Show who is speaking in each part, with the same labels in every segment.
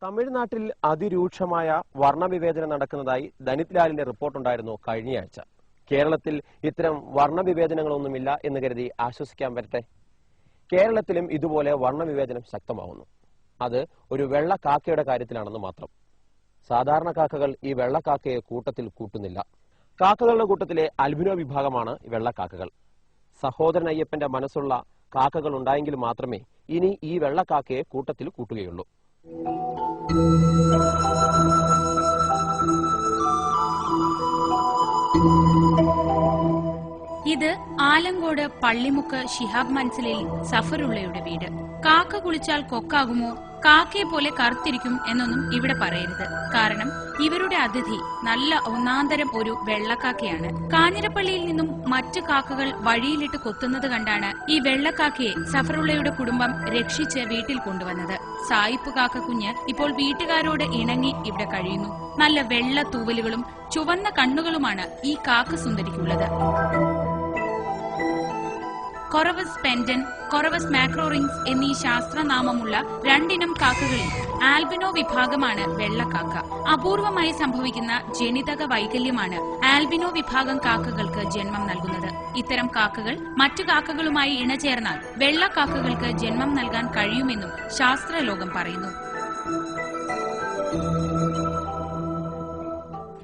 Speaker 1: തമിഴ്നാട്ടിൽ അതിരൂക്ഷമായ വർണ്ണവിവേചനം നടക്കുന്നതായി ദനിത് ലാലിന്റെ റിപ്പോർട്ടുണ്ടായിരുന്നു കഴിഞ്ഞയാഴ്ച. കേരളത്തിൽ ഇത്തരം വർണ്ണവിവേചനങ്ങളൊന്നുമില്ല എന്ന് കരുതി ആശ്വസിക്കാൻ വരട്ടെ. കേരളത്തിലും ഇതുപോലെ വർണ്ണവിവേചനം ശക്തമാവുന്നു. അത് ഒരു വെള്ള കാക്കയുടെ കാര്യത്തിലാണെന്ന് മാത്രം. സാധാരണ കാക്കകൾ ഈ വെള്ളക്കാക്കയെ കൂട്ടത്തിൽ കൂട്ടുന്നില്ല. കാക്കകളുടെ കൂട്ടത്തിലെ ആൽബിനോ വിഭാഗമാണ് വെള്ളക്കാക്കകൾ. സഹോദരൻ അയ്യപ്പന്റെ മനസ്സുള്ള കാക്കകൾ ഉണ്ടായെങ്കിൽ മാത്രമേ ഇനി ഈ വെള്ളക്കാക്കയെ കൂട്ടത്തിൽ കൂട്ടുകയുള്ളൂ.
Speaker 2: ഇത് ആലങ്കോട് പള്ളിമുക്ക് ശിഹാബ് മൻസിലിൽ സഫറുള്ളയുടെ വീട്. കാക്ക കുളിച്ചാൽ കൊക്കാകുമോ, കാക്കയെ പോലെ കറുത്തിരിക്കും എന്നൊന്നും ഇവിടെ പറയരുത്. കാരണം ഇവരുടെ അതിഥി നല്ല ഒന്നാന്തരം ഒരു വെള്ളക്കാക്കയാണ്. കാഞ്ഞിരപ്പള്ളിയിൽ നിന്നും മറ്റു കാക്കകൾ വഴിയിലിട്ട് കൊത്തുന്നത് കണ്ടാണ് ഈ വെള്ളക്കാക്കയെ സഫറുള്ളയുടെ കുടുംബം രക്ഷിച്ച് വീട്ടിൽ കൊണ്ടുവന്നത്. സായിപ്പ് കാക്കക്കുഞ്ഞ് ഇപ്പോൾ വീട്ടുകാരോട് ഇണങ്ങി ഇവിടെ കഴിയുന്നു. നല്ല വെള്ള തൂവലുകളും ചുവന്ന കണ്ണുകളുമാണ് ഈ കാക്ക സുന്ദരിക്കുള്ളത്. കൊറവസ് പെൻഡൻ, കൊറവസ് മാക്രോറിംഗ്സ് എന്നീ ശാസ്ത്രനാമമുള്ള രണ്ടിനം കാക്കകളിൽ ആൽബിനോ വിഭാഗമാണ് വെള്ളക്കാക്ക. അപൂർവമായി സംഭവിക്കുന്ന ജനിതക വൈകല്യമാണ് ആൽബിനോ വിഭാഗം കാക്കകൾക്ക് ജന്മം നൽകുന്നത്. ഇത്തരം കാക്കകൾ മറ്റു കാക്കകളുമായി ഇണചേർന്നാൽ വെള്ളക്കാക്കകൾക്ക് ജന്മം നൽകാൻ കഴിയുമെന്നും ശാസ്ത്രലോകം പറയുന്നു.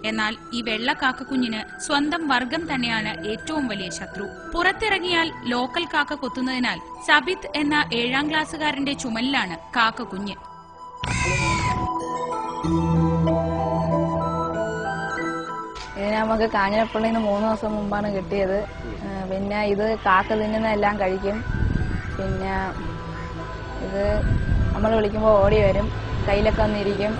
Speaker 2: എന്നാൽ ഈ വെള്ളക്കാക്കക്കുഞ്ഞിന് സ്വന്തം വർഗം തന്നെയാണ് ഏറ്റവും വലിയ ശത്രു. പുറത്തിറങ്ങിയാൽ ലോക്കൽ കാക്ക കൊത്തുന്നതിനാൽ സബിത് എന്ന 7ാം ക്ലാസ്സുകാരന്റെ ചുമലിലാണ് കാക്കക്കുഞ്ഞ്.
Speaker 3: നമുക്ക് കാഞ്ഞിരപ്പള്ളിയിൽ നിന്ന് 3 ദിവസം മുമ്പാണ് കിട്ടിയത്. പിന്നെ ഇത് കാക്ക തിന്നുന്നതെല്ലാം കഴിക്കും. പിന്നെ ഇത് നമ്മൾ വിളിക്കുമ്പോൾ ഓടി വരും, കയ്യിലൊക്കെ വന്നിരിക്കും.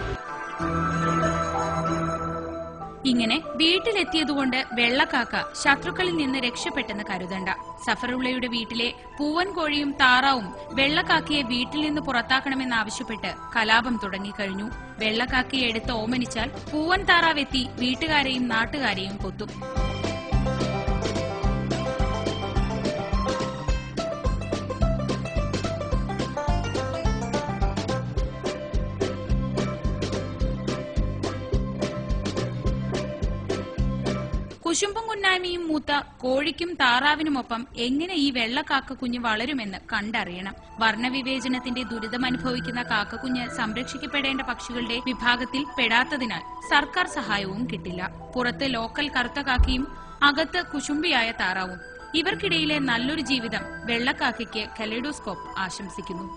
Speaker 2: ഇങ്ങനെ വീട്ടിലെത്തിയതുകൊണ്ട് വെള്ളക്കാക്ക ശത്രുക്കളിൽ നിന്ന് രക്ഷപ്പെട്ടെന്ന് കരുതണ്ട. സഫറുള്ളയുടെ വീട്ടിലെ പൂവൻ കോഴിയും താറാവും വെള്ളക്കാക്കയെ വീട്ടിൽ നിന്ന് പുറത്താക്കണമെന്നാവശ്യപ്പെട്ട് കലാപം തുടങ്ങിക്കഴിഞ്ഞു. വെള്ളക്കാക്കയെ എടുത്ത് ഓമനിച്ചാൽ പൂവൻ താറാവെത്തി വീട്ടുകാരെയും നാട്ടുകാരെയും കൊത്തും. കുശുമ്പും കുന്നായ്മയും മൂത്ത കോഴിക്കും താറാവിനുമൊപ്പം എങ്ങനെ ഈ വെള്ളക്കാക്കക്കുഞ്ഞ് വളരുമെന്ന് കണ്ടറിയണം. വർണ്ണവിവേചനത്തിന്റെ ദുരിതമനുഭവിക്കുന്ന കാക്കക്കുഞ്ഞ് സംരക്ഷിക്കപ്പെടേണ്ട പക്ഷികളുടെ വിഭാഗത്തിൽ പെടാത്തതിനാൽ സർക്കാർ സഹായവും കിട്ടില്ല. പുറത്ത് ലോക്കൽ കറുത്ത കാക്കയും അകത്ത് കുശുംബിയായ താറാവും. ഇവർക്കിടയിലെ നല്ലൊരു ജീവിതം വെള്ളക്കാക്കയ്ക്ക് കലൈഡോസ്കോപ്പ് ആശംസിക്കുന്നു.